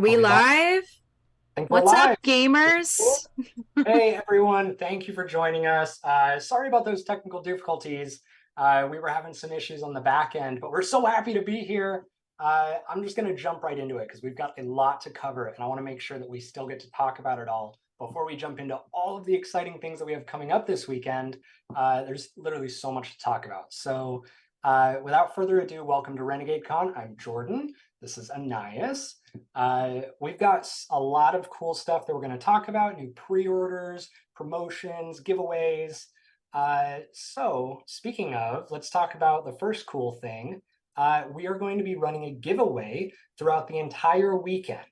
Are Are we we live? live? I think we're What's up, live. gamers? Hey, everyone. Thank you for joining us. Sorry about those technical difficulties. We were having some issues on the back end, but we're so happy to be here. I'm just going to jump right into it because we've got a lot to cover, and I want to make sure that we still get to talk about it all before we jump into all of the exciting things that we have coming up this weekend. There's literally so much to talk about. So without further ado, welcome to Renegade Con. I'm Jordan. This is Anais. We've got a lot of cool stuff that we're going to talk about, new pre-orders, promotions, giveaways. So speaking of, let's talk about the first cool thing. We are going to be running a giveaway throughout the entire weekend.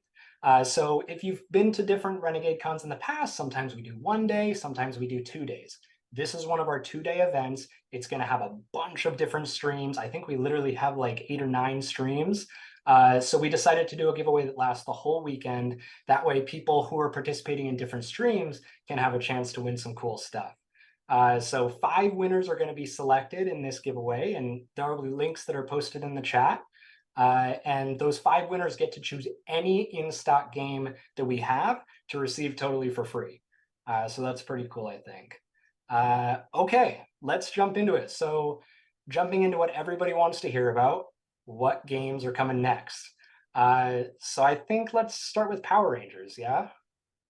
So if you've been to different Renegade Cons in the past, sometimes we do 1 day, sometimes we do 2 days. This is one of our 2 day events. It's going to have a bunch of different streams. I think we literally have like 8 or 9 streams. So we decided to do a giveaway that lasts the whole weekend. That way people who are participating in different streams can have a chance to win some cool stuff. So 5 winners are going to be selected in this giveaway, and there will be links that are posted in the chat. And those 5 winners get to choose any in-stock game that we have to receive totally for free. So that's pretty cool, I think. Okay, let's jump into it. So jumping into what everybody wants to hear about, what games are coming next? So I think let's start with Power Rangers, yeah?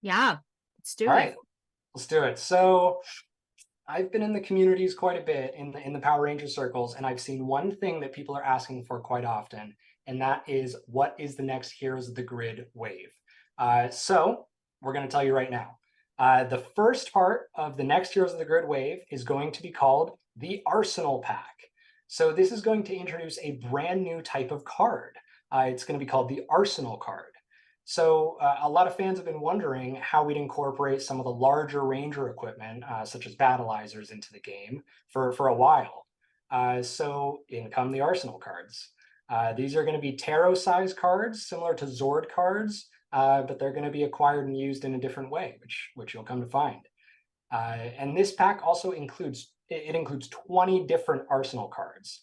Yeah, let's do All it. right, let's do it. So I've been in the communities quite a bit in the Power Ranger circles, and I've seen one thing that people are asking for quite often, and that is what is the next Heroes of the Grid wave? So we're going to tell you right now. The first part of the next Heroes of the Grid wave is going to be called the Arsenal Pack. So this is going to introduce a brand new type of card. It's going to be called the Arsenal card. So a lot of fans have been wondering how we'd incorporate some of the larger Ranger equipment, such as battleizers, into the game for a while. So in come the Arsenal cards. These are going to be tarot-sized cards, similar to Zord cards, but they're going to be acquired and used in a different way, which you'll come to find. And this pack also includes 20 different Arsenal cards.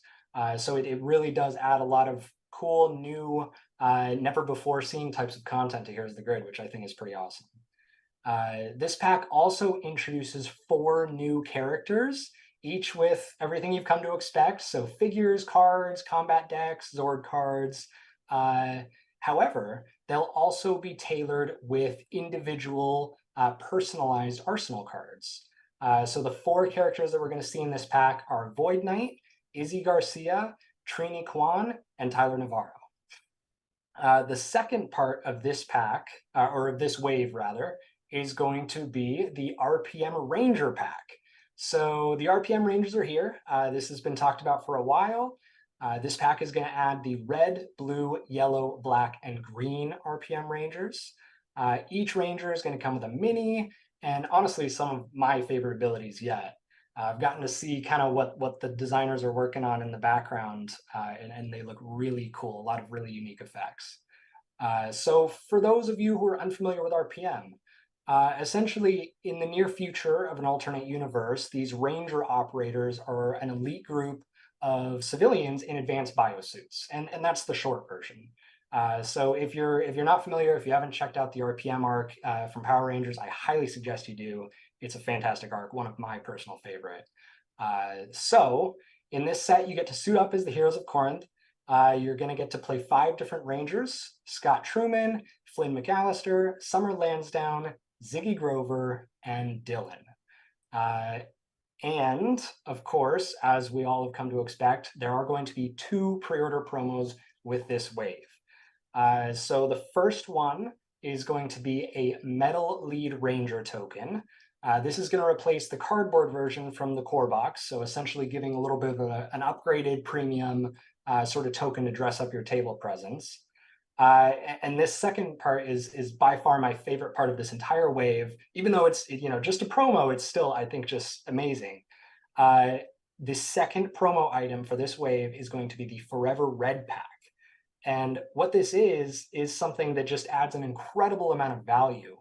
So it really does add a lot of cool, new, never before seen types of content to Heroes of the Grid, which I think is pretty awesome. This pack also introduces 4 new characters, each with everything you've come to expect. So figures, cards, combat decks, Zord cards. However, they'll also be tailored with individual personalized Arsenal cards. So the 4 characters that we're going to see in this pack are Void Knight, Izzy Garcia, Trini Kwan, and Tyler Navarro. The second part of this pack, or of this wave rather, is going to be the RPM Ranger pack. So the RPM Rangers are here. This has been talked about for a while. This pack is going to add the red, blue, yellow, black, and green RPM Rangers. Each Ranger is going to come with a mini, and honestly, some of my favorite abilities yet. I've gotten to see kind of what the designers are working on in the background, and they look really cool. A lot of really unique effects. So for those of you who are unfamiliar with RPM, essentially in the near future of an alternate universe, these Ranger operators are an elite group of civilians in advanced biosuits, and that's the short version. So if you're not familiar, if you haven't checked out the RPM arc from Power Rangers, I highly suggest you do. It's a fantastic arc, one of my personal favorite. So in this set, you get to suit up as the Heroes of Corinth. You're going to get to play 5 different Rangers: Scott Truman, Flynn McAllister, Summer Lansdowne, Ziggy Grover, and Dylan. And of course, as we all have come to expect, there are going to be 2 pre-order promos with this wave. So the first one is going to be a Metal Lead Ranger token. This is going to replace the cardboard version from the core box, so essentially giving a little bit of an upgraded premium sort of token to dress up your table presence. And this second part is by far my favorite part of this entire wave. Even though it's just a promo, it's still, I think, just amazing. The second promo item for this wave is going to be the Forever Red pack. And what this is something that just adds an incredible amount of value.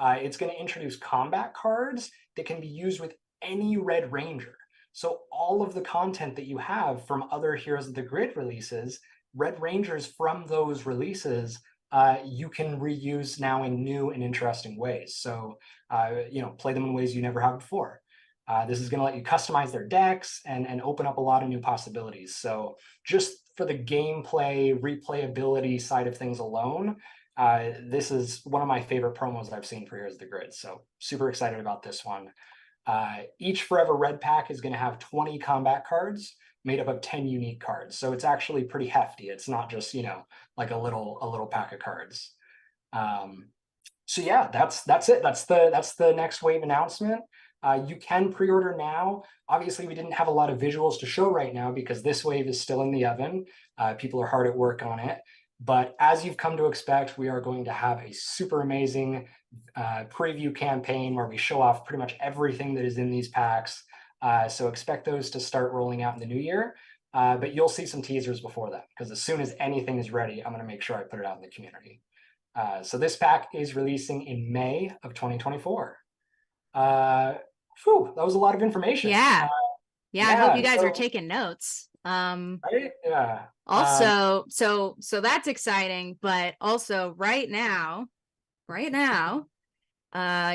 It's going to introduce combat cards that can be used with any Red Ranger. So all of the content that you have from other Heroes of the Grid releases, Red Rangers from those releases you can reuse now in new and interesting ways. So, play them in ways you never have before. This is going to let you customize their decks and open up a lot of new possibilities. So just for the gameplay, replayability side of things alone, this is one of my favorite promos I've seen for Heroes of the Grid. So super excited about this one. Each Forever Red pack is going to have 20 combat cards made up of 10 unique cards. So it's actually pretty hefty. It's not just, like a little pack of cards. So yeah, that's it. That's the next wave announcement. You can pre-order now. Obviously, we didn't have a lot of visuals to show right now because this wave is still in the oven. People are hard at work on it. But as you've come to expect, we are going to have a super amazing preview campaign where we show off pretty much everything that is in these packs. So expect those to start rolling out in the new year. But you'll see some teasers before that, because as soon as anything is ready, I'm going to make sure I put it out in the community. So this pack is releasing in May of 2024. That was a lot of information. Yeah. I hope you guys so, are taking notes. Right? Yeah. Also, so that's exciting, but also right now,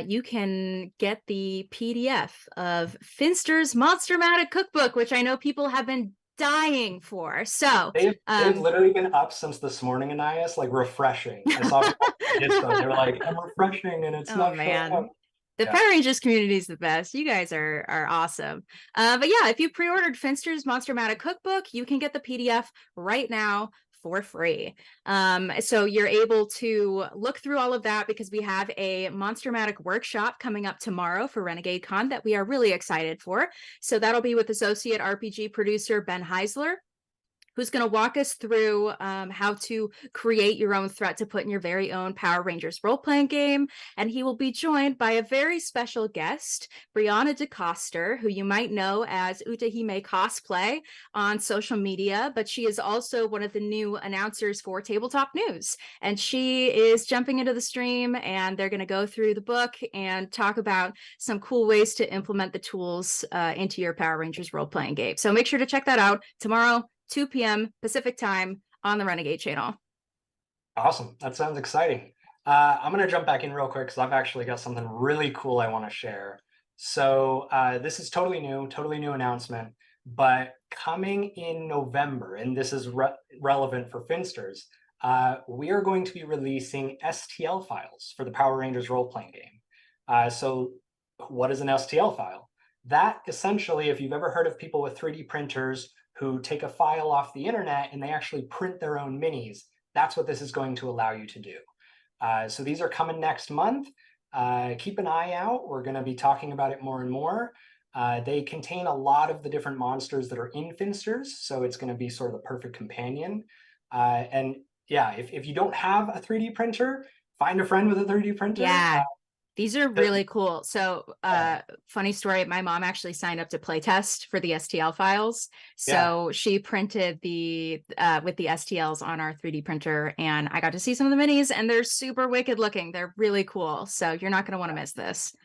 you can get the PDF of Finster's Monstermatic Cookbook, which I know people have been dying for. So they've literally been up since this morning, Anais, like refreshing. I saw people they were like, I'm refreshing and it's not showing up. The Power Rangers community is the best. You guys are awesome. But yeah, if you pre-ordered Finster's Monstermatic Cookbook, you can get the PDF right now for free. So you're able to look through all of that because we have a Monstermatic workshop coming up tomorrow for Renegade Con that we are really excited for. So that'll be with associate RPG producer Ben Heisler, who's going to walk us through how to create your own threat to put in your very own Power Rangers role-playing game. And he will be joined by a very special guest, Brianna DeCoster, who you might know as Utahime Cosplay on social media, but she is also one of the new announcers for Tabletop News. And she is jumping into the stream, and they're going to go through the book and talk about some cool ways to implement the tools into your Power Rangers role-playing game. So make sure to check that out tomorrow, 2 p.m. Pacific time on the Renegade channel. Awesome. That sounds exciting. I'm going to jump back in real quick because I've actually got something really cool I want to share. So this is totally new announcement, but coming in November, and this is relevant for Finsters, we are going to be releasing STL files for the Power Rangers role-playing game. So what is an STL file? That essentially, if you've ever heard of people with 3D printers who take a file off the internet and they actually print their own minis, that's what this is going to allow you to do. So these are coming next month. Keep an eye out. We're going to be talking about it more and more. They contain a lot of the different monsters that are in Finsters, so it's going to be sort of the perfect companion. And yeah, if you don't have a 3D printer, find a friend with a 3D printer. Yeah. These are really cool. So funny story, my mom actually signed up to playtest for the STL files. So she printed the with the STLs on our 3D printer, and I got to see some of the minis, and they're super wicked looking. They're really cool. So you're not going to want to miss this.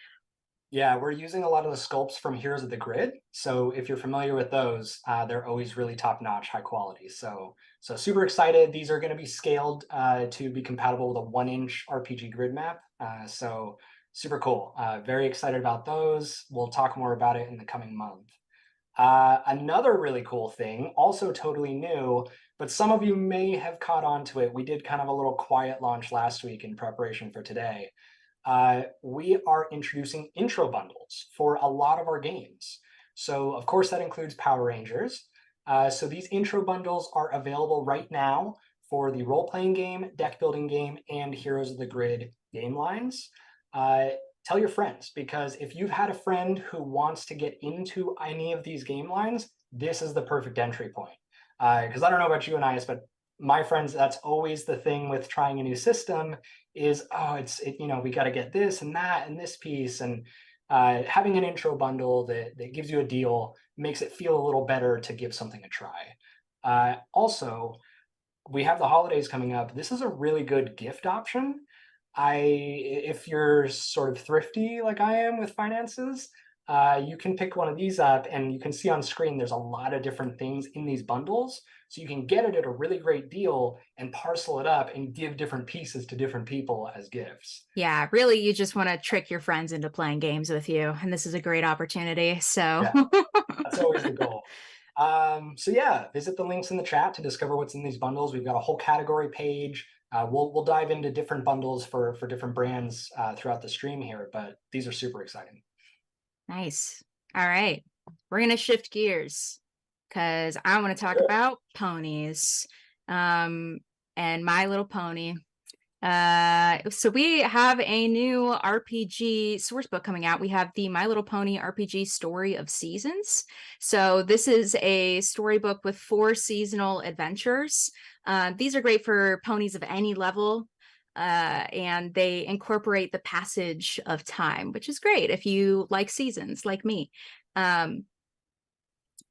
Yeah, we're using a lot of the sculpts from Heroes of the Grid. So if you're familiar with those, they're always really top-notch, high quality. So super excited. These are going to be scaled to be compatible with a 1-inch RPG grid map. So super cool. Very excited about those. We'll talk more about it in the coming month. Another really cool thing, also totally new, but some of you may have caught on to it. We did kind of a little quiet launch last week in preparation for today. We are introducing intro bundles for a lot of our games. So of course that includes Power Rangers. So these intro bundles are available right now for the role-playing game, deck building game, and Heroes of the Grid game lines. Tell your friends, because if you've had a friend who wants to get into any of these game lines, this is the perfect entry point. Because I don't know about you, Anais, but my friends, that's always the thing with trying a new system is, we got to get this and that and this piece. And having an intro bundle that gives you a deal makes it feel a little better to give something a try. Also, we have the holidays coming up. This is a really good gift option. If you're sort of thrifty like I am with finances, you can pick one of these up, and you can see on screen there's a lot of different things in these bundles. So you can get it at a really great deal and parcel it up and give different pieces to different people as gifts. Yeah, really, you just want to trick your friends into playing games with you, and this is a great opportunity. So, Yeah, that's always the goal. So yeah, visit the links in the chat to discover what's in these bundles. We've got a whole category page. We'll dive into different bundles for different brands throughout the stream here, but these are super exciting. nice. All right, we're gonna shift gears because I want to talk about ponies, and My Little Pony. So we have a new RPG source book coming out. We have the My Little Pony RPG Story of Seasons. So this is a storybook with 4 seasonal adventures. These are great for ponies of any level. And they incorporate the passage of time, which is great if you like seasons like me.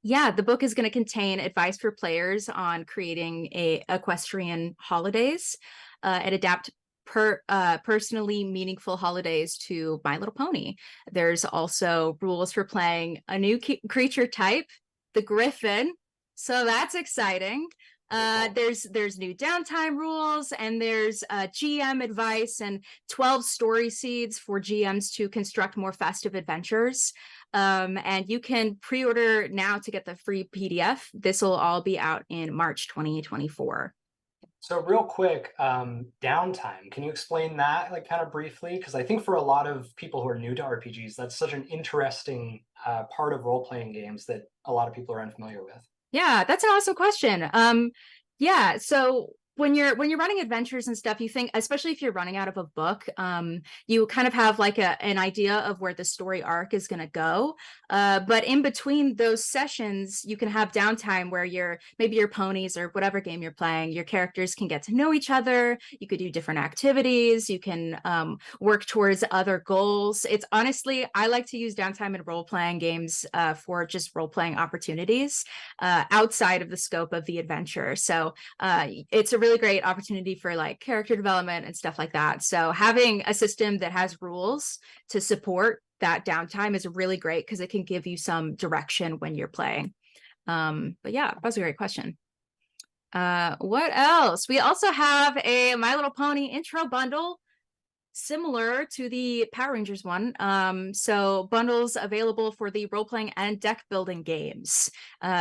Yeah, the book is going to contain advice for players on creating equestrian holidays and adapt personally meaningful holidays to My Little Pony. There's also rules for playing a new creature type, the Griffin. So that's exciting. There's new downtime rules, and there's GM advice and 12 story seeds for GMs to construct more festive adventures. And you can pre-order now to get the free PDF. This will all be out in March 2024. So real quick, downtime. Can you explain that like kind of briefly? Because I think for a lot of people who are new to RPGs, that's such an interesting part of role-playing games that a lot of people are unfamiliar with. Yeah, that's an awesome question. Yeah, so when you're running adventures and stuff, you think, especially if you're running out of a book, you kind of have like an idea of where the story arc is going to go. But in between those sessions, you can have downtime where maybe your ponies or whatever game you're playing, your characters can get to know each other. You could do different activities. You can work towards other goals. It's honestly, I like to use downtime in role-playing games for just role-playing opportunities outside of the scope of the adventure. So it's a really great opportunity for like character development and stuff like that. So having a system that has rules to support that downtime is really great because it can give you some direction when you're playing. But yeah, that was a great question. What else? We also have a My Little Pony intro bundle similar to the Power Rangers one. So bundles available for the role-playing and deck building games.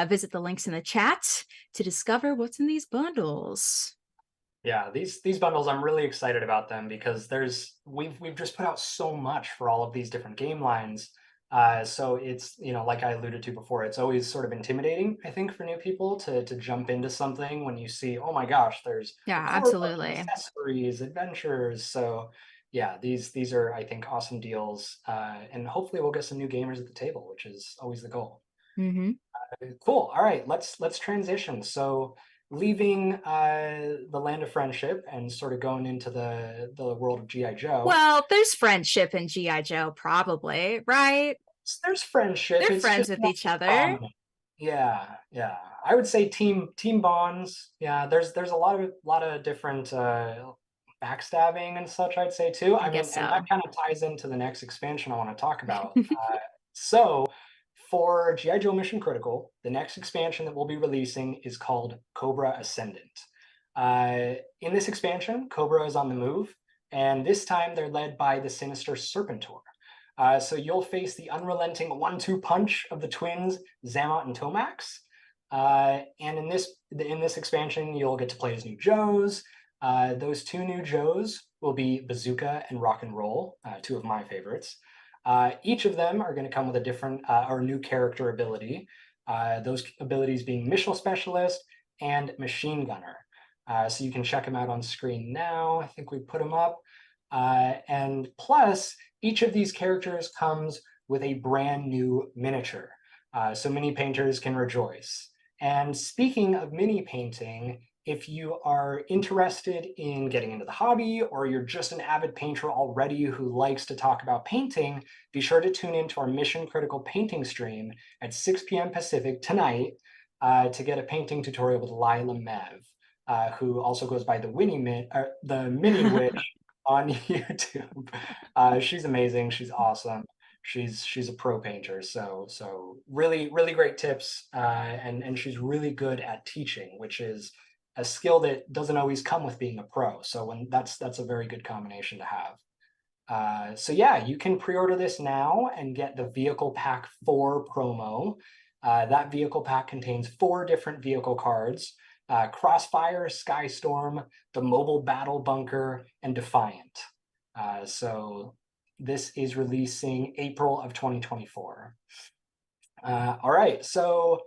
Visit the links in the chat to discover what's in these bundles. Yeah, these bundles, I'm really excited about them because we've just put out so much for all of these different game lines. So it's, like I alluded to before, it's always sort of intimidating, I think, for new people to jump into something when you see, oh my gosh, there's Yeah, a core book, absolutely. accessories, adventures. So yeah, these are, I think, awesome deals. And hopefully we'll get some new gamers at the table, which is always the goal. Mm-hmm. Cool. All right, let's transition. So leaving the land of friendship and sort of going into the world of GI Joe. Well, there's friendship in GI Joe, probably, right? There's friendship. They're It's friends just with not each as other. prominent. Yeah, yeah. I would say team bonds. Yeah, there's a lot of different backstabbing and such, I'd say too. I I mean, guess and that so. kind of ties into the next expansion I want to talk about. So for GI Joe Mission Critical, the next expansion that we'll be releasing is called Cobra Ascendant. In this expansion, Cobra is on the move, and this time they're led by the sinister Serpentor. So you'll face the unrelenting 1-2 punch of the twins Xamot and Tomax. And in this expansion, you'll get to play as new Joes. Those 2 new Joes will be Bazooka and Rock and Roll, 2 of my favorites. Each of them are going to come with a different or new character ability. Those abilities being Missile Specialist and Machine Gunner. So you can check them out on screen now. I think we put them up. And plus, each of these characters comes with a brand new miniature. So mini painters can rejoice. And speaking of mini painting, if you are interested in getting into the hobby, or you're just an avid painter already who likes to talk about painting, be sure to tune into our Mission Critical painting stream at 6 p.m. Pacific tonight to get a painting tutorial with Lila Mev, who also goes by the Mini Witch on YouTube. She's amazing. She's awesome. she's a pro painter. So really great tips, and she's really good at teaching, which is a skill that doesn't always come with being a pro. So when that's a very good combination to have. So yeah, you can pre-order this now and get the Vehicle Pack 4 promo. That vehicle pack contains 4 different vehicle cards: Crossfire, Skystorm, the Mobile Battle Bunker, and Defiant. So this is releasing April of 2024. All right, so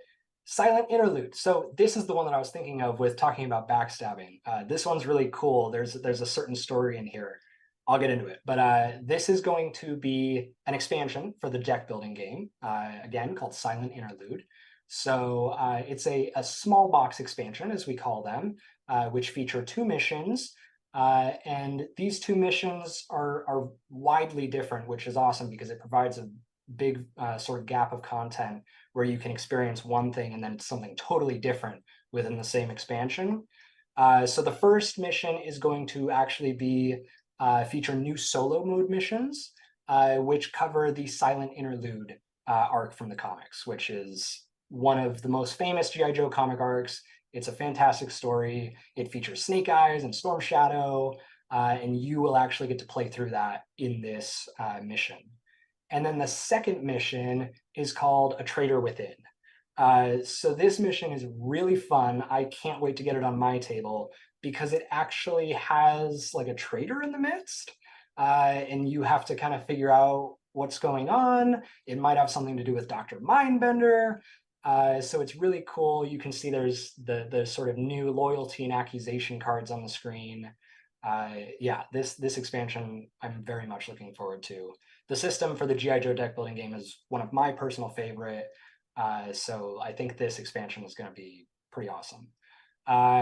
Silent Interlude. So this is the one that I was thinking of with talking about backstabbing. This one's really cool. There's a certain story in here. I'll get into it. But this is going to be an expansion for the deck building game, again, called Silent Interlude. So it's a small box expansion, as we call them, which feature 2 missions. And these 2 missions are widely different, which is awesome because it provides a big sort of gap of content where you can experience one thing and then something totally different within the same expansion. So the first mission is going to actually be feature new solo mode missions, which cover the Silent Interlude arc from the comics, which is one of the most famous G.I. Joe comic arcs. It's a fantastic story. It features Snake Eyes and Storm Shadow, and you will actually get to play through that in this mission. And then the second mission is called A Traitor Within. So this mission is really fun. I can't wait to get it on my table because it actually has like a traitor in the midst, and you have to kind of figure out what's going on. It might have something to do with Dr. Mindbender. So it's really cool. You can see there's the sort of new loyalty and accusation cards on the screen. Yeah, this expansion I'm very much looking forward to. The system for the G.I. Joe deck building game is one of my personal favorite. So I think this expansion is going to be pretty awesome.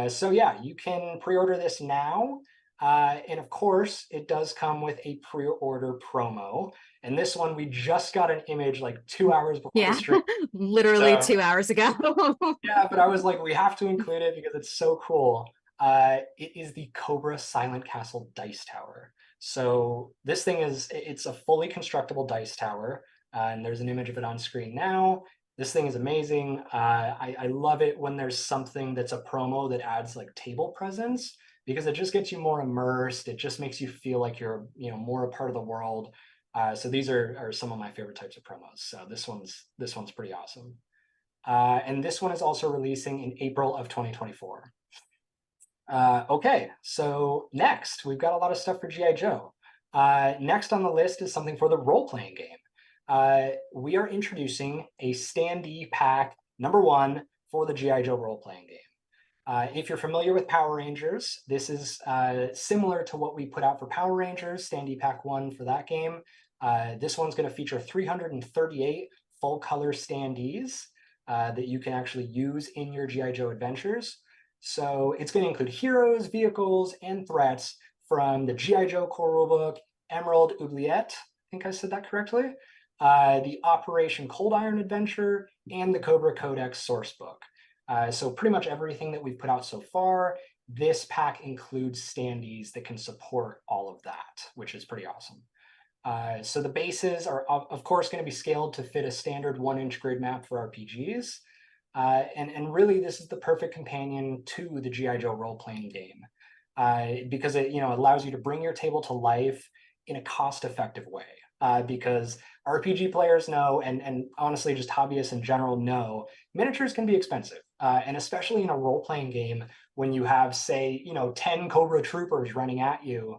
So yeah, you can pre-order this now. And of course, it does come with a pre-order promo. And this one, we just got an image like 2 hours before the stream. Literally 2 hours ago. Yeah, but I was like, we have to include it because it's so cool. It is the Cobra Silent Castle Dice Tower. So this thing it's a fully constructible dice tower, and there's an image of it on screen now. This thing is amazing. I love it when there's something that's a promo that adds like table presence because it just gets you more immersed. It just makes you feel like you're more a part of the world. So these are some of my favorite types of promos. So this one's pretty awesome. And this one is also releasing in April of 2024. Okay, so next, we've got a lot of stuff for G.I. Joe. Next on the list is something for the role-playing game. We are introducing a standee pack #1 for the G.I. Joe role-playing game. If you're familiar with Power Rangers, this is similar to what we put out for Power Rangers, standee pack 1 for that game. This one's going to feature 338 full-color standees that you can actually use in your G.I. Joe adventures. So it's going to include heroes, vehicles, and threats from the G.I. Joe core rulebook, Emerald Oubliette, I think I said that correctly, the Operation Cold Iron adventure, and the Cobra Codex source book. So pretty much everything that we've put out so far, this pack includes standees that can support all of that, which is pretty awesome. So the bases are, of course, going to be scaled to fit a standard 1-inch grid map for RPGs. And really, this is the perfect companion to the G.I. Joe role-playing game because it allows you to bring your table to life in a cost-effective way. Because RPG players know, and honestly, just hobbyists in general know, miniatures can be expensive. And especially in a role-playing game, when you have, say, 10 Cobra troopers running at you,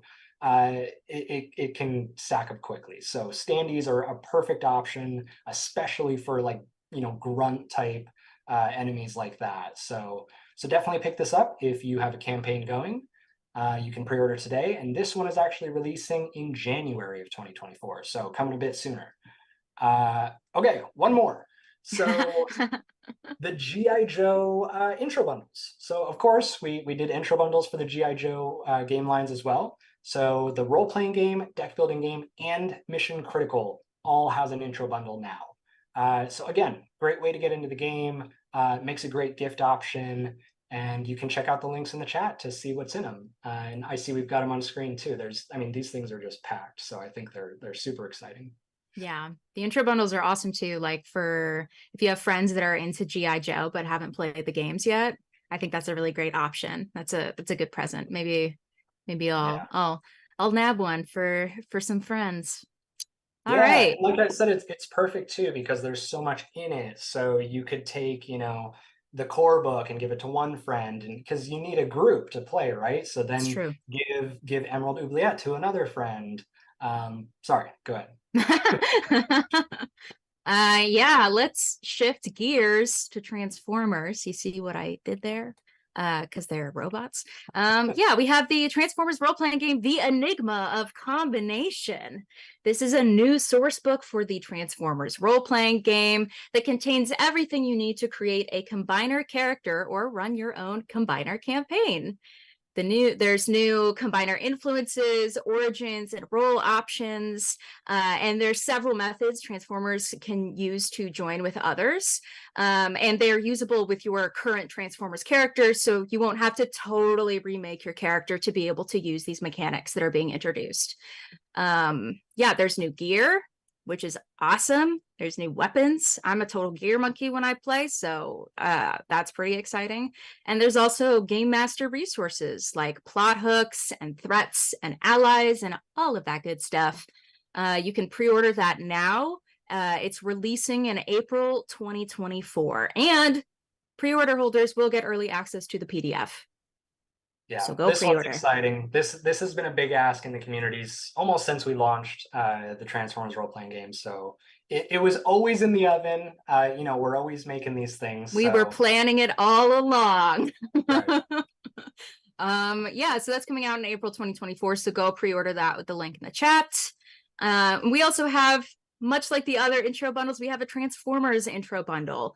it can stack up quickly. So standees are a perfect option, especially for grunt type enemies like that. So definitely pick this up if you have a campaign going. You can pre-order today, and this one is actually releasing in January of 2024, so coming a bit sooner. Okay, one more. So the G.I. Joe intro bundles. So of course, we did intro bundles for the G.I. Joe game lines as well. So the role-playing game, deck building game, and Mission Critical all has an intro bundle now. So again, great way to get into the game, makes a great gift option, and you can check out the links in the chat to see what's in them. And I see we've got them on screen too. These things are just packed, so I think they're super exciting. Yeah, the intro bundles are awesome too. Like for if you have friends that are into GI Joe but haven't played the games yet, I think that's a really great option. That's a good present. Maybe Yeah. I'll nab one for some friends. All Yeah, right. and like I said, it's perfect too because there's so much in it. So you could take, the core book and give it to one friend, and because you need a group to play, right? So It's then true. give Emerald Oubliette to another friend. Sorry, go ahead. Yeah, let's shift gears to Transformers. You see what I did there? Because they're robots. Yeah, we have the Transformers role-playing game, The Enigma of Combination. This is a new source book for the Transformers role-playing game that contains everything you need to create a combiner character or run your own combiner campaign. There's new combiner influences, origins, and role options, and there's several methods Transformers can use to join with others, and they're usable with your current Transformers characters, so you won't have to totally remake your character to be able to use these mechanics that are being introduced. Yeah, there's new gear, which is awesome. There's new weapons. I'm a total gear monkey when I play, so that's pretty exciting. And there's also game master resources like plot hooks and threats and allies and all of that good stuff. You can pre-order that now. It's releasing in April 2024, and pre-order holders will get early access to the PDF. So Yeah, go this one's pre-order. exciting. This has been a big ask in the communities almost since we launched the Transformers role playing game. So it was always in the oven. We're always making these things. We were So planning it all along. right. Yeah, so that's coming out in April 2024. So go pre-order that with the link in the chat. We also have, much like the other intro bundles, we have a Transformers intro bundle.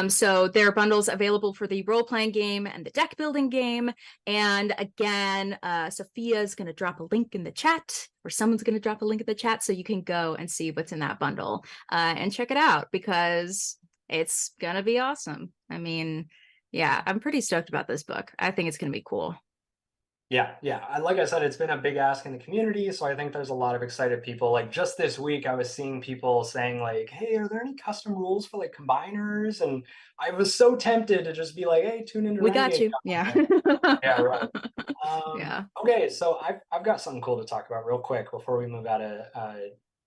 So there are bundles available for the role-playing game and the deck building game. And again, Sophia is going to drop a link in the chat, or someone's going to drop a link in the chat so you can go and see what's in that bundle and check it out because it's going to be awesome. I mean, yeah, I'm pretty stoked about this book. I think it's going to be cool. Yeah, yeah. Like I said, it's been a big ask in the community, so I think there's a lot of excited people. Like just this week, I was seeing people saying like, "Hey, are there any custom rules for like combiners?" And I was so tempted to just be like, "Hey, tune into We got Renegade you. Con." Yeah. Yeah, right. Yeah. Okay, so I've got something cool to talk about real quick before we move out of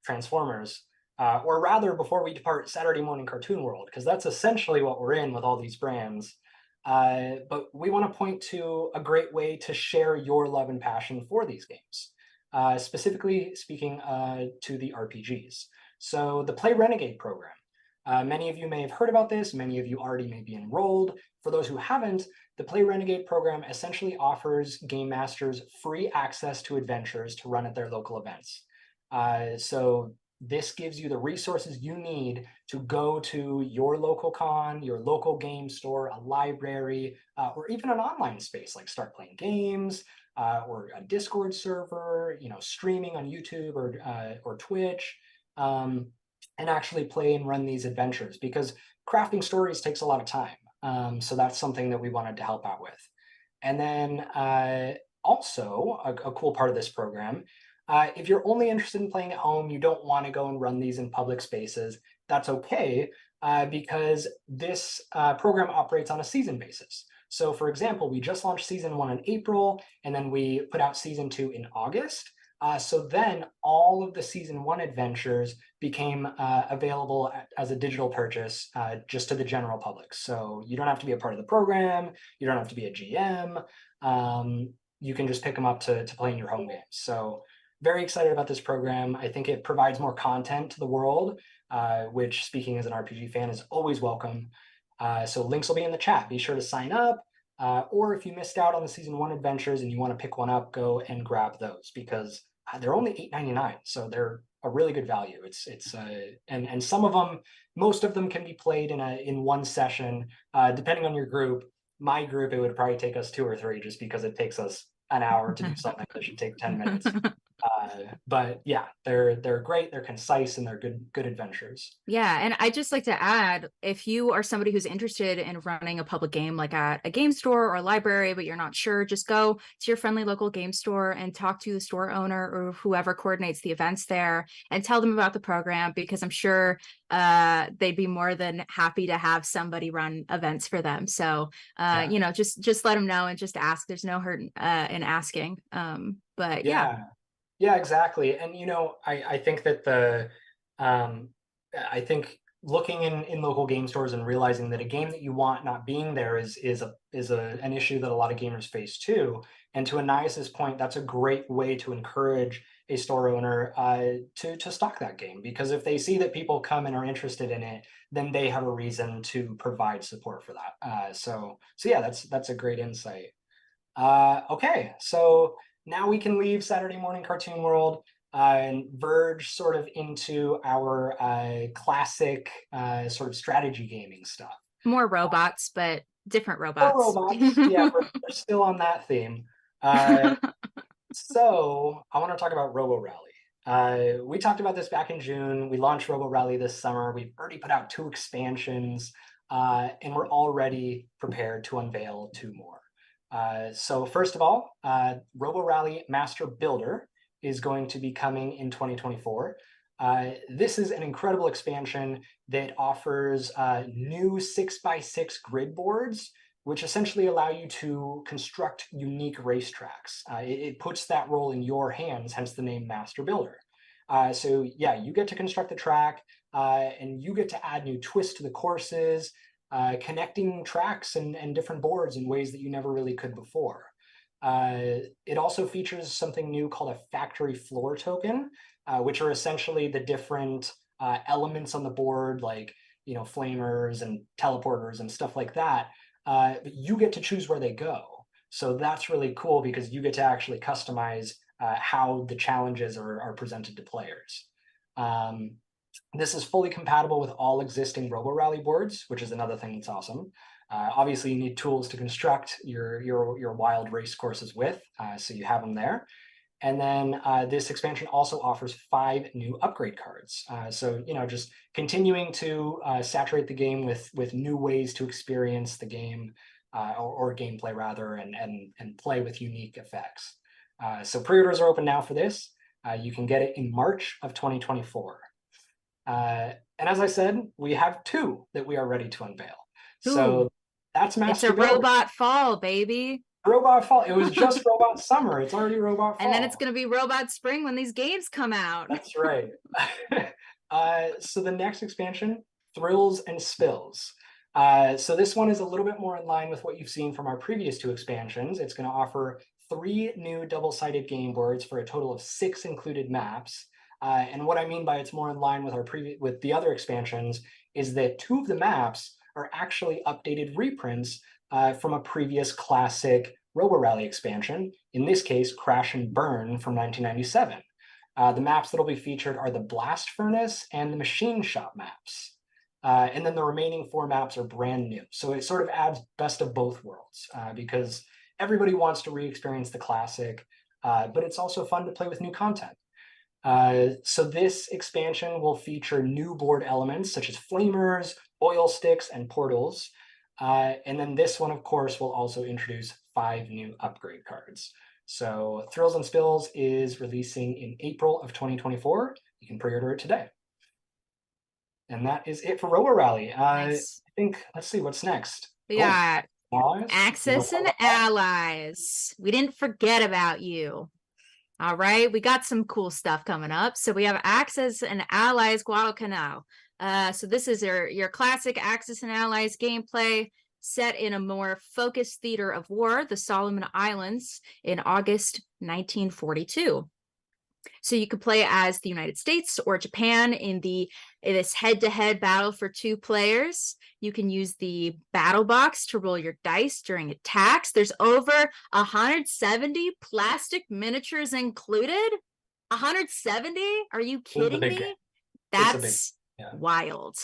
Transformers, or rather before we depart Saturday morning cartoon world, because that's essentially what we're in with all these brands. But we want to point to a great way to share your love and passion for these games, specifically speaking to the RPGs. So the Play Renegade program. Many of you may have heard about this. Many of you already may be enrolled. For those who haven't, the Play Renegade program essentially offers game masters free access to adventures to run at their local events. So this gives you the resources you need to go to your local con, your local game store, a library, or even an online space like Start Playing Games, or a Discord server, streaming on YouTube or Twitch, and actually play and run these adventures because crafting stories takes a lot of time. So that's something that we wanted to help out with. And then also a cool part of this program, if you're only interested in playing at home, you don't want to go and run these in public spaces, that's okay, because this program operates on a season basis. So for example, we just launched season 1 in April, and then we put out season 2 in August. So then all of the season 1 adventures became available as a digital purchase just to the general public. So you don't have to be a part of the program. You don't have to be a GM. You can just pick them up to play in your home games. So very excited about this program. I think it provides more content to the world, which, speaking as an RPG fan, is always welcome. So links will be in the chat. Be sure to sign up. Or if you missed out on the season 1 adventures and you want to pick one up, go and grab those because they're only $8.99, so they're a really good value. And some of them, most of them can be played in one session, depending on your group. My group, it would probably take us 2 or 3 just because it takes us an hour to do something that should take 10 minutes. But yeah, they're great, they're concise, and they're good adventures. Yeah, and I'd just like to add, if you are somebody who's interested in running a public game like at a game store or a library, but you're not sure, just go to your friendly local game store and talk to the store owner or whoever coordinates the events there and tell them about the program, because I'm sure they'd be more than happy to have somebody run events for them. So you know, just let them know and just ask. There's no hurt in asking. But yeah. Yeah, exactly. And you know, I think that I think looking in local game stores and realizing that a game that you want not being there is an issue that a lot of gamers face too. And to Anais' point, that's a great way to encourage a store owner to stock that game, because if they see that people come and are interested in it, then they have a reason to provide support for that. So yeah, that's a great insight. Okay, so now we can leave Saturday morning cartoon world and verge sort of into our classic sort of strategy gaming stuff. More robots, but different More robots. robots. Yeah, we're still on that theme. So I want to talk about Robo Rally. We talked about this back in June. We launched Robo Rally this summer. We've already put out 2 expansions, and we're already prepared to unveil 2 more. So first of all, Robo Rally Master Builder is going to be coming in 2024. This is an incredible expansion that offers new 6x6 grid boards, which essentially allow you to construct unique racetracks. It puts that role in your hands, hence the name Master Builder. So yeah, you get to construct the track, and you get to add new twists to the courses, connecting tracks and different boards in ways that you never really could before. It also features something new called a factory floor token, which are essentially the different elements on the board, like, you know, flamers and teleporters and stuff like that. But you get to choose where they go. So that's really cool, because you get to actually customize how the challenges are presented to players. This is fully compatible with all existing Robo Rally boards, which is another thing that's awesome. Obviously, you need tools to construct your wild race courses with, so you have them there. And then this expansion also offers 5 new upgrade cards. So, you know, just continuing to saturate the game with new ways to experience the game, or gameplay rather, and play with unique effects. So pre-orders are open now for this. You can get it in March of 2024. And as I said, we have 2 that we are ready to unveil. Ooh. So that's Master Builder. It's a robot fall, baby. Robot fall. It was just Robot Summer. It's already Robot Fall. And then it's going to be Robot Spring when these games come out. That's right. So the next expansion, Thrills and Spills. So this one is a little bit more in line with what you've seen from our previous 2 expansions. It's going to offer 3 new double-sided game boards for a total of 6 included maps. And what I mean by it's more in line with with the other expansions is that 2 of the maps are actually updated reprints from a previous classic Robo Rally expansion, in this case, Crash and Burn from 1997. The maps that will be featured are the Blast Furnace and the Machine Shop maps. And then the remaining 4 maps are brand new. So it sort of adds best of both worlds, because everybody wants to re-experience the classic, but it's also fun to play with new content. So this expansion will feature new board elements such as flamers, oil sticks, and portals. And then this one, of course, will also introduce 5 new upgrade cards. So Thrills and Spills is releasing in April of 2024. You can pre-order it today. And that is it for Robo Rally. Nice. I think, let's see, what's next? We got Allies? Axis and Allies. We didn't forget about you. All right, we got some cool stuff coming up. So we have Axis and Allies Guadalcanal. So this is your classic Axis and Allies gameplay set in a more focused theater of war, the Solomon Islands, in August 1942. So you could play as the United States or Japan in this head-to-head battle for 2 players. You can use the battle box to roll your dice during attacks. There's over 170 plastic miniatures included. 170? Are you kidding me? That's wild.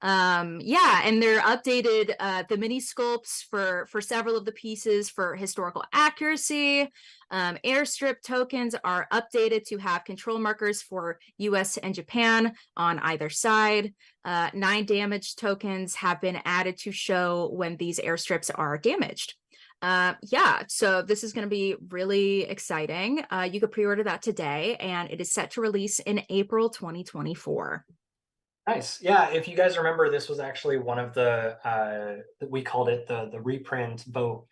Yeah, and they're updated the mini sculpts for several of the pieces for historical accuracy. Airstrip tokens are updated to have control markers for US and Japan on either side. 9 damage tokens have been added to show when these airstrips are damaged. Yeah, so this is going to be really exciting. You could pre-order that today, and it is set to release in April 2024. Nice. Yeah, if you guys remember, this was actually one of the we called it the reprint vote,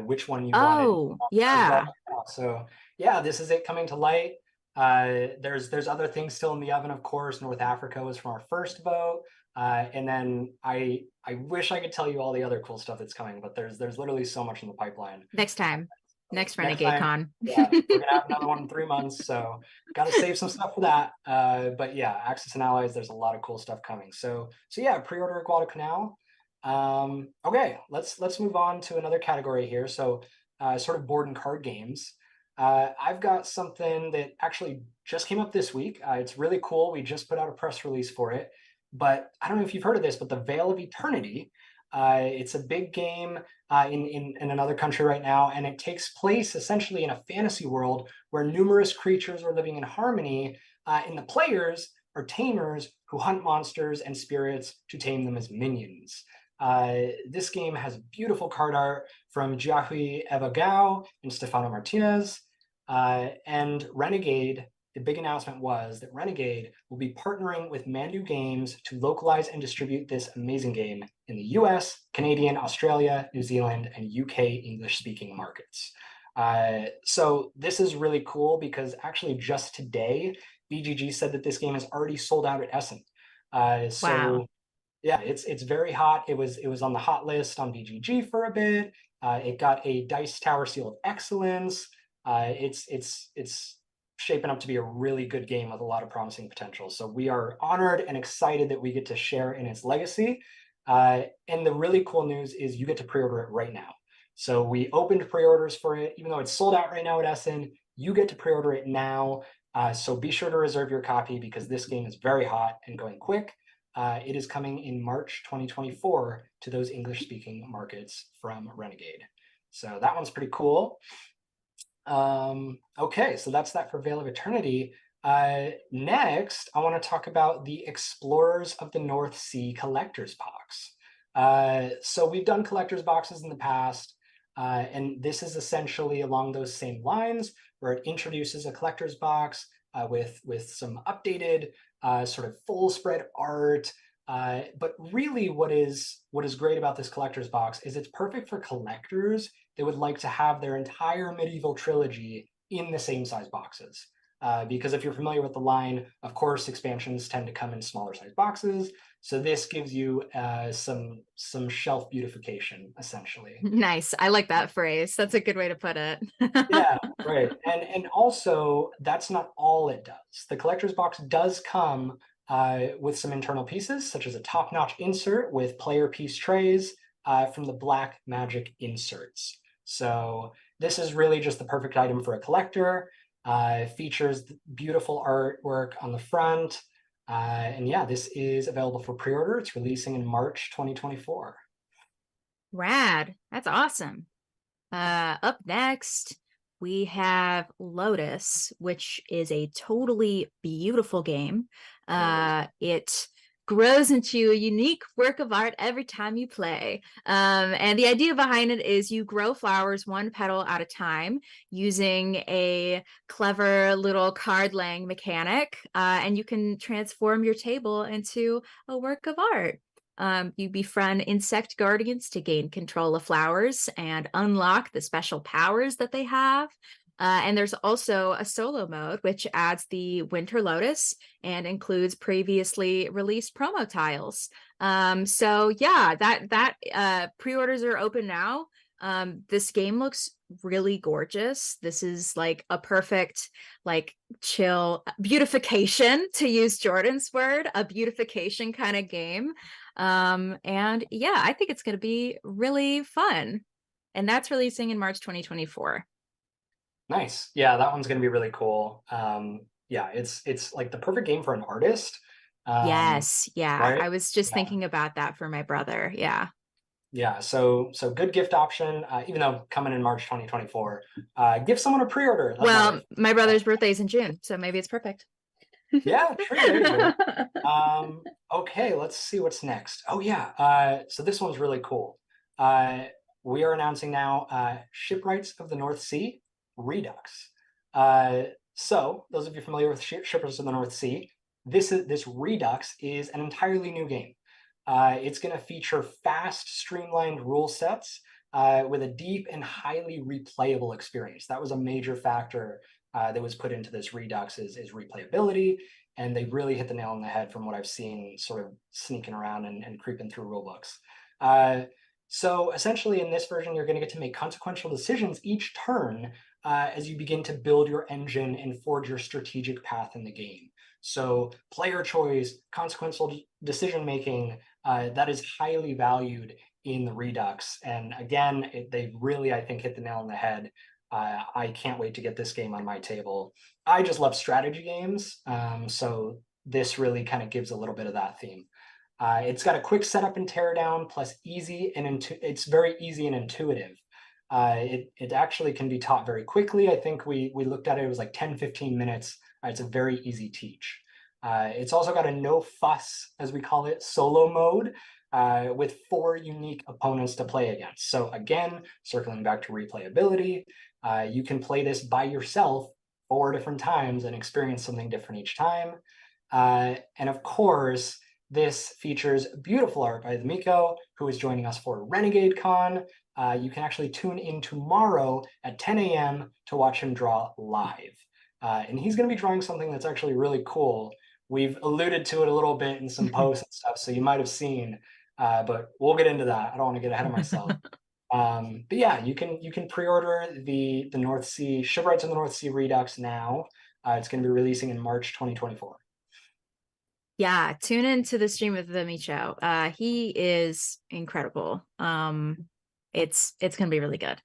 which one you wanted Oh, as well. yeah. So yeah, this is it coming to light. There's other things still in the oven, of course. North Africa was from our first vote. And then I wish I could tell you all the other cool stuff that's coming, but there's literally so much in the pipeline. Next time. Next Next Renegade time, Con. yeah, we're gonna have another one in 3 months, so gotta save some stuff for that. But yeah, Axis and Allies, there's a lot of cool stuff coming. So yeah, pre-order Guadalcanal. Okay, let's move on to another category here. So sort of board and card games. I've got something that actually just came up this week. It's really cool. We just put out a press release for it, but I don't know if you've heard of this, but the Veil of Eternity. It's a big game in another country right now, and it takes place essentially in a fantasy world where numerous creatures are living in harmony, and the players are tamers who hunt monsters and spirits to tame them as minions. This game has beautiful card art from Giahui Evagao and Stefano Martinez, and Renegade. The big announcement was that Renegade will be partnering with Mandu Games to localize and distribute this amazing game in the US, Canadian, Australia, New Zealand, and UK English-speaking markets. So this is really cool because actually just today, BGG said that this game is already sold out at Essen. Wow. Yeah, it's very hot. It was on the hot list on BGG for a bit. It got a Dice Tower Seal of Excellence. It's shaping up to be a really good game with a lot of promising potential. So we are honored and excited that we get to share in its legacy. And the really cool news is you get to pre-order it right now. So we opened pre-orders for it, even though it's sold out right now at Essen. You get to pre-order it now. So be sure to reserve your copy because this game is very hot and going quick. It is coming in March 2024 to those English-speaking markets from Renegade. So that one's pretty cool. Okay, so that's that for Veil of Eternity. Next, I want to talk about the Explorers of the North Sea Collector's Box. So we've done collector's boxes in the past, and this is essentially along those same lines, where it introduces a collector's box with some updated sort of full spread art. But really what is great about this collector's box is it's perfect for collectors that would like to have their entire medieval trilogy in the same size boxes. Because if you're familiar with the line, of course, expansions tend to come in smaller size boxes. So this gives you some shelf beautification, essentially. Nice. I like that phrase. That's a good way to put it. Yeah, right. And also, that's not all it does. The collector's box does come with some internal pieces, such as a top-notch insert with player piece trays from the Black Magic Inserts. So this is really just the perfect item for a collector. Features beautiful artwork on the front. And yeah, this is available for pre-order. It's releasing in March 2024. Rad. That's awesome. Up next, we have Lotus, which is a totally beautiful game. It grows into a unique work of art every time you play. And the idea behind it is you grow flowers one petal at a time using a clever little card laying mechanic, and you can transform your table into a work of art. You befriend insect guardians to gain control of flowers and unlock the special powers that they have. And there's also a solo mode, which adds the Winter Lotus and includes previously released promo tiles. So yeah, that pre-orders are open now. This game looks really gorgeous. This is like a perfect, like, chill beautification, to use Jordan's word, a beautification kind of game. And yeah, I think it's going to be really fun. And that's releasing in March 2024. Nice. Yeah, that one's going to be really cool. Yeah, it's like the perfect game for an artist. Yes. Yeah. Right? I was just Yeah. thinking about that for my brother. Yeah. Yeah, so good gift option, even though coming in March 2024. Give someone a pre-order. That's my Well, wife. my brother's birthday is in June, so maybe it's perfect. Yeah, true. There you go. Okay, let's see what's next. Oh yeah, so this one's really cool. We are announcing now Shipwrights of the North Sea Redux. So those of you familiar with Shipwrights of the North Sea, this Redux is an entirely new game. It's going to feature fast, streamlined rule sets with a deep and highly replayable experience. That was a major factor that was put into this Redux is replayability, and they really hit the nail on the head from what I've seen sort of sneaking around and creeping through rulebooks. So essentially in this version, you're going to get to make consequential decisions each turn as you begin to build your engine and forge your strategic path in the game. So player choice, consequential decision-making, that is highly valued in the Redux. And again, they really, I think, hit the nail on the head. I can't wait to get this game on my table. I just love strategy games, so this really kind of gives a little bit of that theme. It's got a quick setup and teardown, plus easy and it's very easy and intuitive. It actually can be taught very quickly. I think we looked at it, it was like 10-15 minutes. It's a very easy teach. It's also got a no fuss, as we call it, solo mode, with 4 unique opponents to play against. So again, circling back to replayability, you can play this by yourself 4 different times and experience something different each time. And of course, this features beautiful art by the Miko, who is joining us for Renegade Con. You can actually tune in tomorrow at 10 a.m. to watch him draw live. And he's going to be drawing something that's actually really cool. We've alluded to it a little bit in some posts and stuff, so you might have seen, but we'll get into that. I don't want to get ahead of myself. But yeah, you can pre-order the North Sea Shipwrights in the North Sea Redux now. It's going to be releasing in March 2024. Yeah, tune into the stream with the Micho. He is incredible. It's gonna be really good.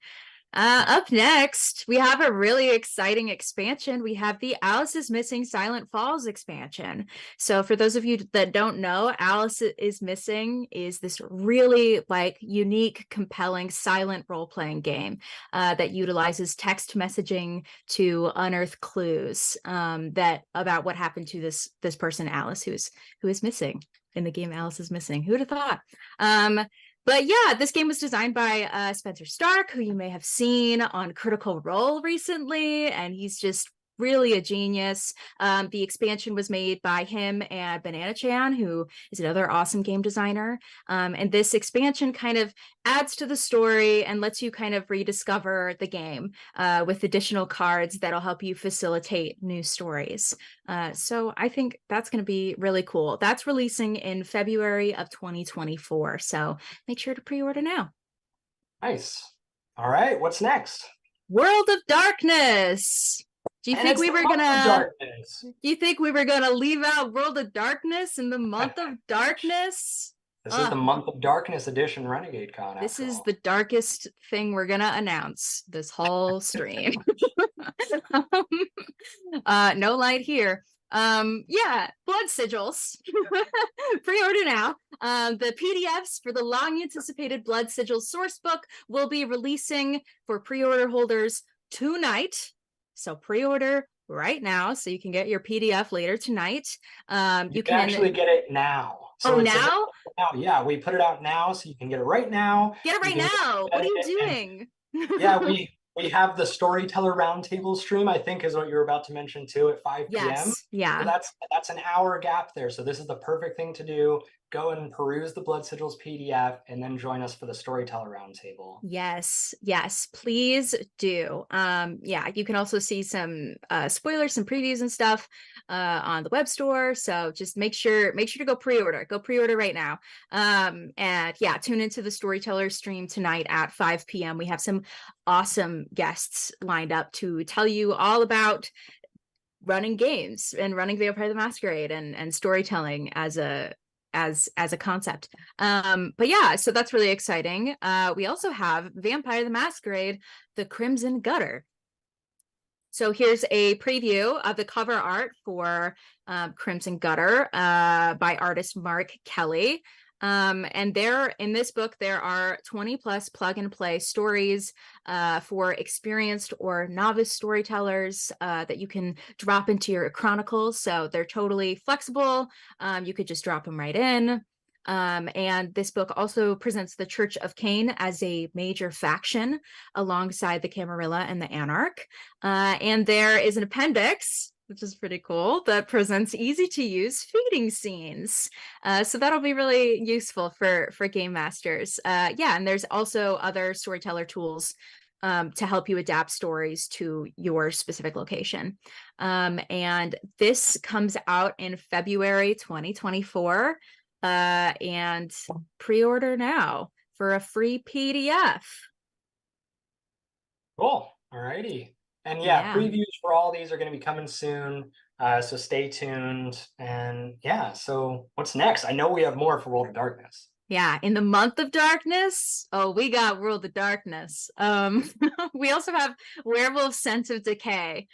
Up next, we have a really exciting expansion. We have the Alice is Missing Silent Falls expansion. So for those of you that don't know, Alice is Missing is this really like unique, compelling, silent role-playing game that utilizes text messaging to unearth clues that about what happened to this person, Alice, who is missing in the game Alice is Missing. Who would have thought? But yeah, this game was designed by Spencer Stark, who you may have seen on Critical Role recently, and he's just really a genius. The expansion was made by him and Banana Chan, who is another awesome game designer. And this expansion kind of adds to the story and lets you kind of rediscover the game with additional cards that'll help you facilitate new stories. So I think that's going to be really cool. That's releasing in February of 2024. So make sure to pre-order now. Nice. All right, what's next? World of Darkness. Do you think we were gonna leave out World of Darkness in the month of darkness? This is the Month of Darkness edition Renegade Con. This is the darkest thing we're gonna announce this whole stream. No light here. Yeah, Blood Sigils. Pre-order now. The PDFs for the long anticipated Blood Sigils source book will be releasing for pre-order holders tonight. So pre-order right now so you can get your PDF later tonight. You can actually get it now. So now? Yeah, we put it out now so you can get it right now. Get it right now. What are you doing? Yeah, we have the Storyteller Roundtable stream, I think is what you were about to mention too, at 5 p.m. Yes, yeah. So that's an hour gap there. So this is the perfect thing to do. Go and peruse the Blood Sigils PDF and then join us for the Storyteller Roundtable. Yes, please do. Yeah, you can also see some spoilers, some previews and stuff on the web store. So just make sure to go pre-order. Go pre-order right now. And yeah, tune into the Storyteller stream tonight at 5 p.m. We have some awesome guests lined up to tell you all about running games and running Vampire the Masquerade and storytelling as a concept. But yeah, so that's really exciting. We also have Vampire the Masquerade, the Crimson Gutter. So here's a preview of the cover art for Crimson Gutter by artist Mark Kelly. And there in this book, there are 20 plus plug and play stories for experienced or novice storytellers that you can drop into your chronicles. So they're totally flexible. You could just drop them right in. And this book also presents the Church of Cain as a major faction alongside the Camarilla and the Anarch. And there is an appendix, which is pretty cool, that presents easy to use feeding scenes. So that'll be really useful for game masters. Yeah, and there's also other storyteller tools to help you adapt stories to your specific location. And this comes out in February 2024. And pre-order now for a free PDF. Cool. All righty. And yeah, previews for all these are going to be coming soon. So stay tuned. And yeah, so what's next? I know we have more for World of Darkness. Yeah, in the month of darkness, we got World of Darkness. We also have Werewolf Sense of Decay.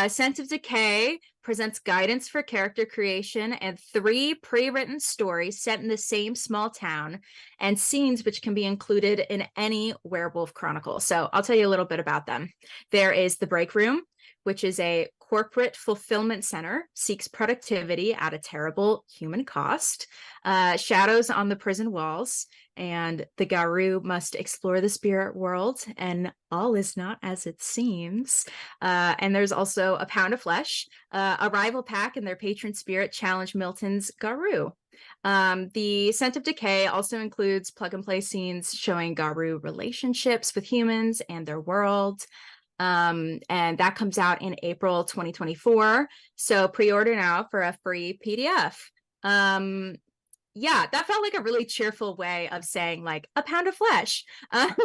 Sense of Decay presents guidance for character creation and 3 pre-written stories set in the same small town and scenes which can be included in any werewolf chronicle. So I'll tell you a little bit about them. There is The Break Room, which is a corporate fulfillment center, seeks productivity at a terrible human cost. Shadows on the prison walls, and the Garou must explore the spirit world, and all is not as it seems. And there's also A Pound of Flesh, a rival pack and their patron spirit challenge Milton's Garou. The Scent of Decay also includes plug and play scenes showing Garou relationships with humans and their world. And that comes out in April 2024. So pre-order now for a free PDF. Yeah, that felt like a really cheerful way of saying like a pound of flesh. Right.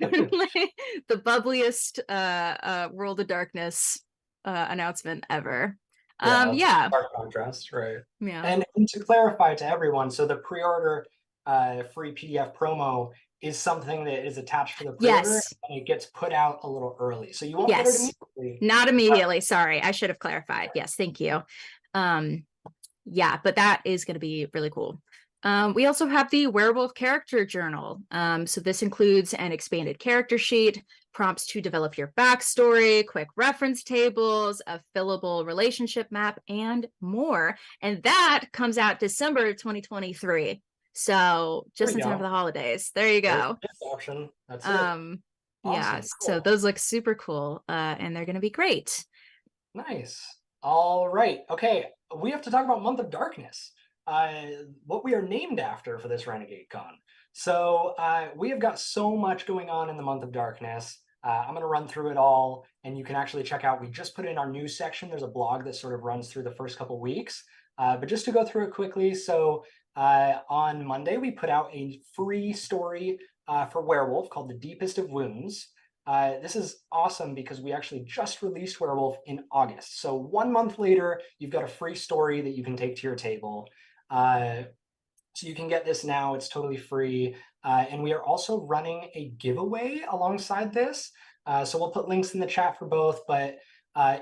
The bubbliest World of Darkness announcement ever. Yeah. Stark contrast, right? Yeah. And to clarify to everyone, so the pre-order free PDF promo is something that is attached to the pre-order, Yes. and it gets put out a little early, so you won't get it immediately. Not immediately. Sorry, I should have clarified. Yes, thank you. Yeah, but that is going to be really cool. We also have the Werewolf Character Journal. So this includes an expanded character sheet, prompts to develop your backstory, quick reference tables, a fillable relationship map, and more. And that comes out December 2023. So just in time for the holidays. There you go. Option. That's it. Yeah, Awesome. so those look super cool, and they're going to be great. Nice. All right. Okay, we have to talk about Month of Darkness, what we are named after for this Renegade Con. So we have got so much going on in the Month of Darkness. I'm going to run through it all, and you can actually check out, we just put in our news section. There's a blog that sort of runs through the first couple weeks. But just to go through it quickly, so on Monday, we put out a free story for Werewolf called The Deepest of Wounds. This is awesome because we actually just released Werewolf in August. So 1 month later, you've got a free story that you can take to your table. So you can get this now. It's totally free. And we are also running a giveaway alongside this. So we'll put links in the chat for both. But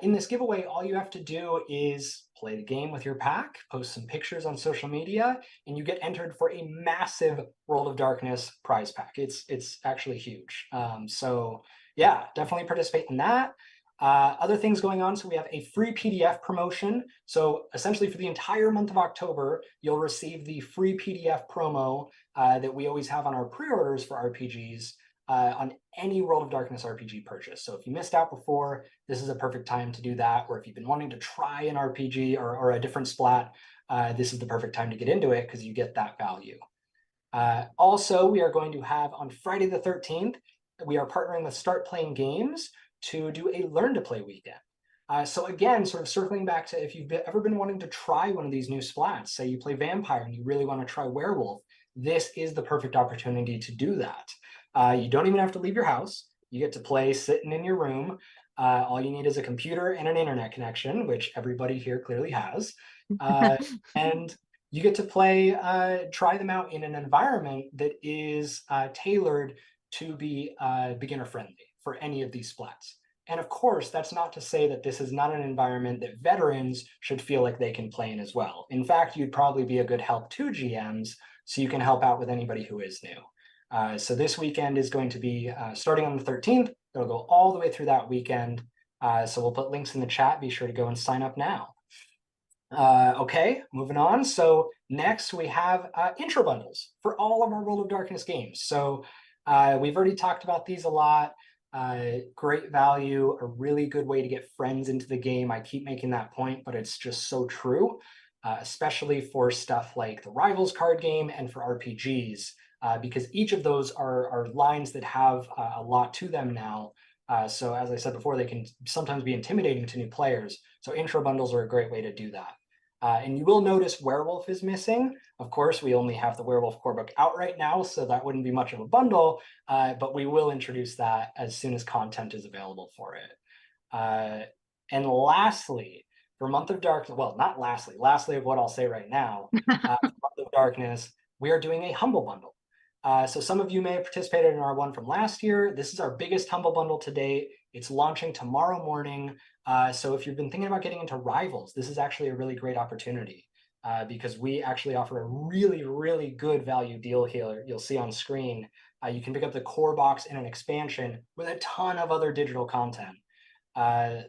in this giveaway, all you have to do is play the game with your pack, post some pictures on social media, and you get entered for a massive World of Darkness prize pack. It's actually huge. So yeah, definitely participate in that. Other things going on, so we have a free PDF promotion. So essentially for the entire month of October, you'll receive the free PDF promo that we always have on our pre-orders for RPGs on any World of Darkness RPG purchase. So if you missed out before, this is a perfect time to do that. Or if you've been wanting to try an RPG or a different splat, this is the perfect time to get into it because you get that value. Also, we are going to have on Friday the 13th, we are partnering with Start Playing Games to do a Learn to Play weekend. So again, sort of circling back to if you've ever been wanting to try one of these new splats, say you play Vampire and you really want to try Werewolf, this is the perfect opportunity to do that. You don't even have to leave your house. You get to play sitting in your room. All you need is a computer and an internet connection, which everybody here clearly has. And you get to play, try them out in an environment that is tailored to be beginner friendly for any of these splats. And of course, that's not to say that this is not an environment that veterans should feel like they can play in as well. In fact, you'd probably be a good help to GMs, so you can help out with anybody who is new. So this weekend is going to be starting on the 13th. It'll go all the way through that weekend. So we'll put links in the chat. Be sure to go and sign up now. Okay, moving on. So next we have intro bundles for all of our World of Darkness games. So we've already talked about these a lot. Great value, a really good way to get friends into the game. I keep making that point, but it's just so true, especially for stuff like the Rivals card game and for RPGs, because each of those are lines that have a lot to them now. So as I said before, they can sometimes be intimidating to new players. So intro bundles are a great way to do that. And you will notice Werewolf is missing. Of course, we only have the Werewolf core book out right now, so that wouldn't be much of a bundle, but we will introduce that as soon as content is available for it. And lastly, for Month of Darkness, well, not lastly of what I'll say right now, for Month of Darkness, we are doing a Humble Bundle. So some of you may have participated in our one from last year. This is our biggest Humble Bundle to date. It's launching tomorrow morning. So if you've been thinking about getting into Rivals, this is actually a really great opportunity because we actually offer a really, really good value deal here. You'll see on screen. You can pick up the core box and an expansion with a ton of other digital content.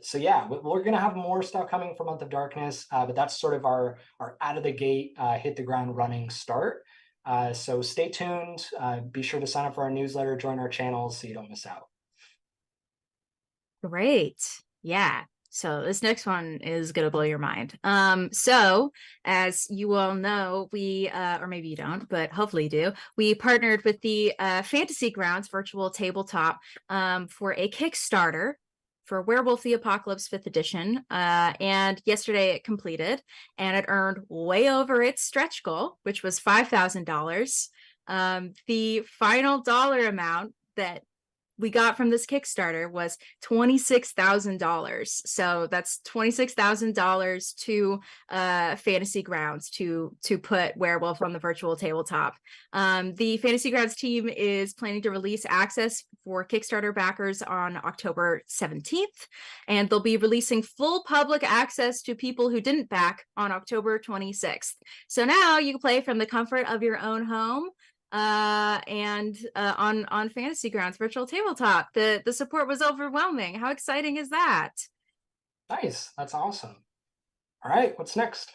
So yeah, we're going to have more stuff coming for Month of Darkness, but that's sort of our out of the gate, hit the ground running start. So stay tuned. Be sure to sign up for our newsletter, join our channels so you don't miss out. Great. Yeah. So this next one is going to blow your mind. So as you all know, we, or maybe you don't, but hopefully you do, we partnered with the Fantasy Grounds virtual tabletop for a Kickstarter for Werewolf the Apocalypse 5th edition. And yesterday it completed and it earned way over its stretch goal, which was $5,000. The final dollar amount that we got from this Kickstarter was $26,000. So that's $26,000 to Fantasy Grounds to put Werewolf on the virtual tabletop. The Fantasy Grounds team is planning to release access for Kickstarter backers on October 17th, and they'll be releasing full public access to people who didn't back on October 26th. So now you can play from the comfort of your own home. And on Fantasy Grounds virtual tabletop. The support was overwhelming. How exciting is that? Nice. That's awesome. All right, what's next?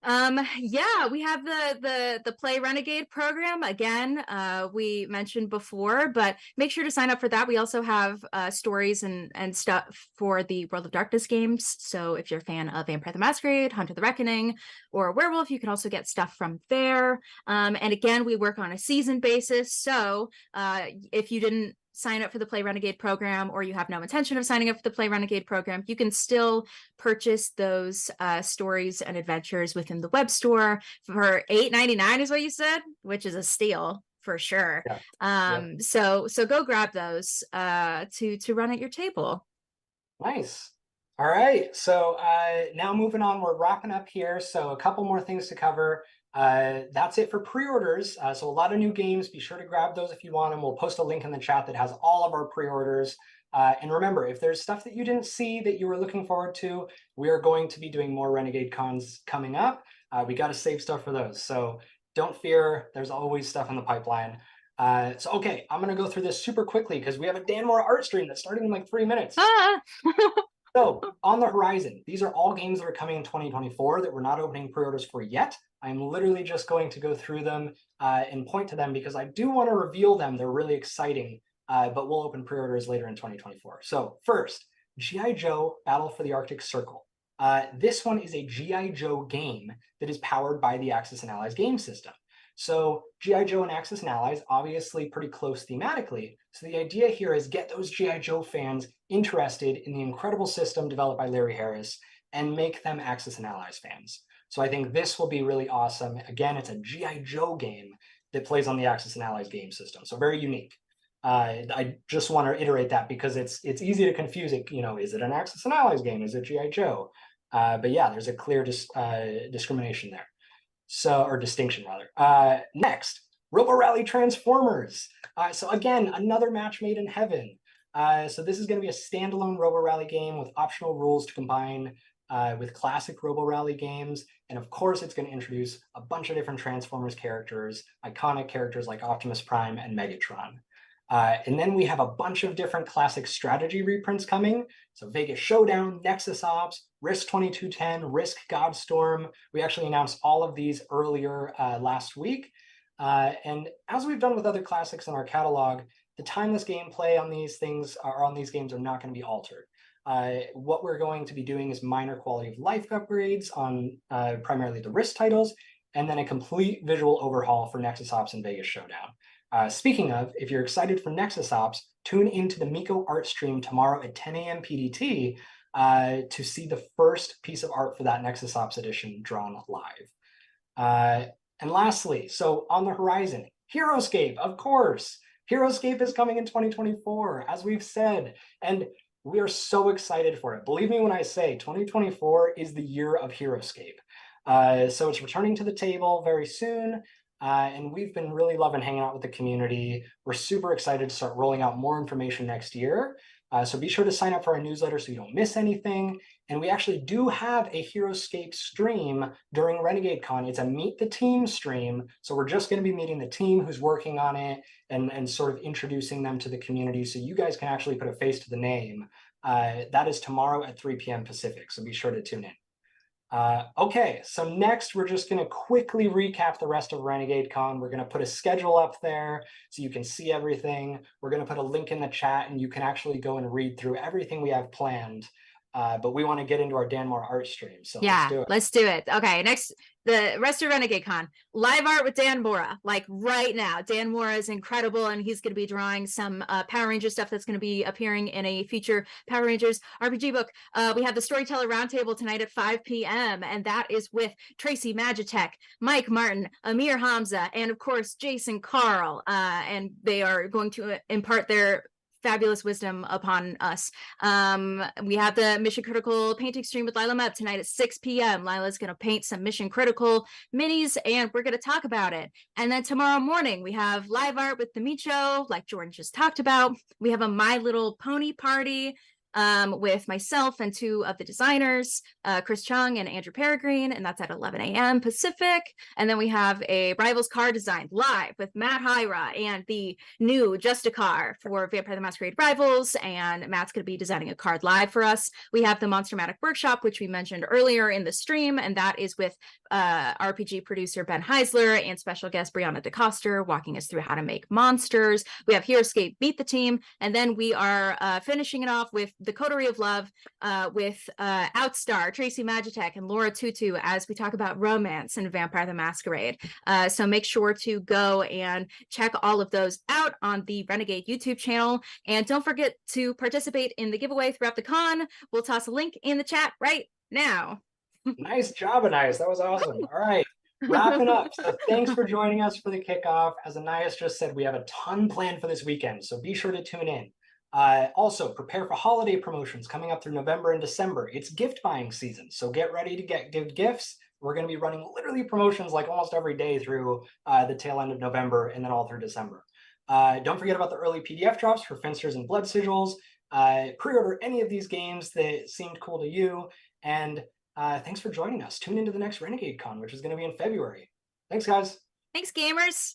Yeah, we have the Play Renegade program again. We mentioned before, but make sure to sign up for that. We also have stories and stuff for the World of Darkness games. So if you're a fan of Vampire the Masquerade, Hunter the Reckoning, or Werewolf, you can also get stuff from there. And again, we work on a season basis. So if you didn't sign up for the Play Renegade program, or you have no intention of signing up for the Play Renegade program, you can still purchase those stories and adventures within the web store for $8.99 is what you said, which is a steal for sure. Yeah. So go grab those to run at your table. Nice. All right. So now moving on, we're wrapping up here. So a couple more things to cover. That's it for pre-orders. So a lot of new games. Be sure to grab those if you want them. We'll post a link in the chat that has all of our pre-orders. And remember, if there's stuff that you didn't see that you were looking forward to, we are going to be doing more Renegade Cons coming up. We got to save stuff for those. So don't fear. There's always stuff in the pipeline. So, okay, I'm going to go through this super quickly because we have a Dan Moore art stream that's starting in like 3 minutes. So on the horizon, these are all games that are coming in 2024 that we're not opening pre-orders for yet. I'm literally just going to go through them and point to them because I do want to reveal them. They're really exciting, but we'll open pre-orders later in 2024. So first, G.I. Joe Battle for the Arctic Circle. This one is a G.I. Joe game that is powered by the Axis and Allies game system. So G.I. Joe and Axis and Allies, obviously pretty close thematically. So the idea here is get those G.I. Joe fans interested in the incredible system developed by Larry Harris and make them Axis and Allies fans. So I think this will be really awesome. Again, it's a G.I. Joe game that plays on the Axis and Allies game system. So very unique. I just want to iterate that because it's easy to confuse it. You know, is it an Axis and Allies game? Is it G.I. Joe? But yeah, there's a clear discrimination there. So, or distinction rather. Next, Robo Rally Transformers. So again, another match made in heaven. So this is going to be a standalone Robo Rally game with optional rules to combine with classic Robo Rally games. And of course, it's going to introduce a bunch of different Transformers characters, iconic characters like Optimus Prime and Megatron. And then we have a bunch of different classic strategy reprints coming. So Vegas Showdown, Nexus Ops, Risk 2210, Risk Godstorm. We actually announced all of these earlier last week. And as we've done with other classics in our catalog, the timeless gameplay on these things on these games are not going to be altered. What we're going to be doing is minor quality of life upgrades on primarily the Risk titles, and then a complete visual overhaul for Nexus Ops and Vegas Showdown. Speaking of, if you're excited for Nexus Ops, tune into the Miko art stream tomorrow at 10 a.m. PDT to see the first piece of art for that Nexus Ops edition drawn live. And lastly, so on the horizon, Heroescape, of course. Heroescape is coming in 2024, as we've said, and we are so excited for it. Believe me when I say 2024 is the year of Heroescape. So it's returning to the table very soon, and we've been really loving hanging out with the community. We're super excited to start rolling out more information next year. So be sure to sign up for our newsletter so you don't miss anything. And we actually do have a Heroescape stream during Renegade Con. It's a Meet the Team stream. So we're just going to be meeting the team who's working on it and sort of introducing them to the community so you guys can actually put a face to the name. That is tomorrow at 3 p.m. Pacific. So be sure to tune in. Okay, so next we're just going to quickly recap the rest of Renegade Con. We're going to put a schedule up there so you can see everything. We're going to put a link in the chat and you can actually go and read through everything we have planned. But we want to get into our Danmore art stream, so let's do it. Okay, next, the rest of Renegade Con. Live art with Dan Mora, like right now. Dan Mora is incredible, and he's going to be drawing some Power Ranger stuff that's going to be appearing in a future Power Rangers RPG book. We have the Storyteller Roundtable tonight at 5 p.m., and that is with Tracy Magitek, Mike Martin, Amir Hamza, and of course, Jason Carl. And they are going to impart their fabulous wisdom upon us. We have the Mission Critical painting stream with Lila Meb tonight at 6 p.m. Lila's going to paint some Mission Critical minis, and we're going to talk about it. And then tomorrow morning, we have live art with the Meat Show, like Jordan just talked about. We have a My Little Pony party with myself and two of the designers, Chris Chung and Andrew Peregrine, and that's at 11 a.m. Pacific. And then we have a Rivals car design live with Matt Hyra and the new Justicar for Vampire the Masquerade Rivals, and Matt's going to be designing a card live for us. We have the Monstermatic Workshop, which we mentioned earlier in the stream, and that is with RPG producer Ben Heisler and special guest Brianna DeCoster walking us through how to make monsters. We have Heroescape Meet the Team, and then we are finishing it off with the Coterie of Love with Outstar, Tracy Magitek, and Laura Tutu as we talk about romance and Vampire the Masquerade. So make sure to go and check all of those out on the Renegade YouTube channel. And don't forget to participate in the giveaway throughout the con. We'll toss a link in the chat right now. Nice job, Anais. That was awesome. All right, wrapping up. So thanks for joining us for the kickoff. As Anais just said, we have a ton planned for this weekend, so be sure to tune in. Also, prepare for holiday promotions coming up through November and December. It's gift buying season, so get ready to give gifts. We're going to be running literally promotions like almost every day through the tail end of November and then all through December. Don't forget about the early PDF drops for Finsters and Blood Sigils. Pre-order any of these games that seemed cool to you, and thanks for joining us. Tune into the next Renegade Con, which is going to be in February. Thanks, guys. Thanks, gamers.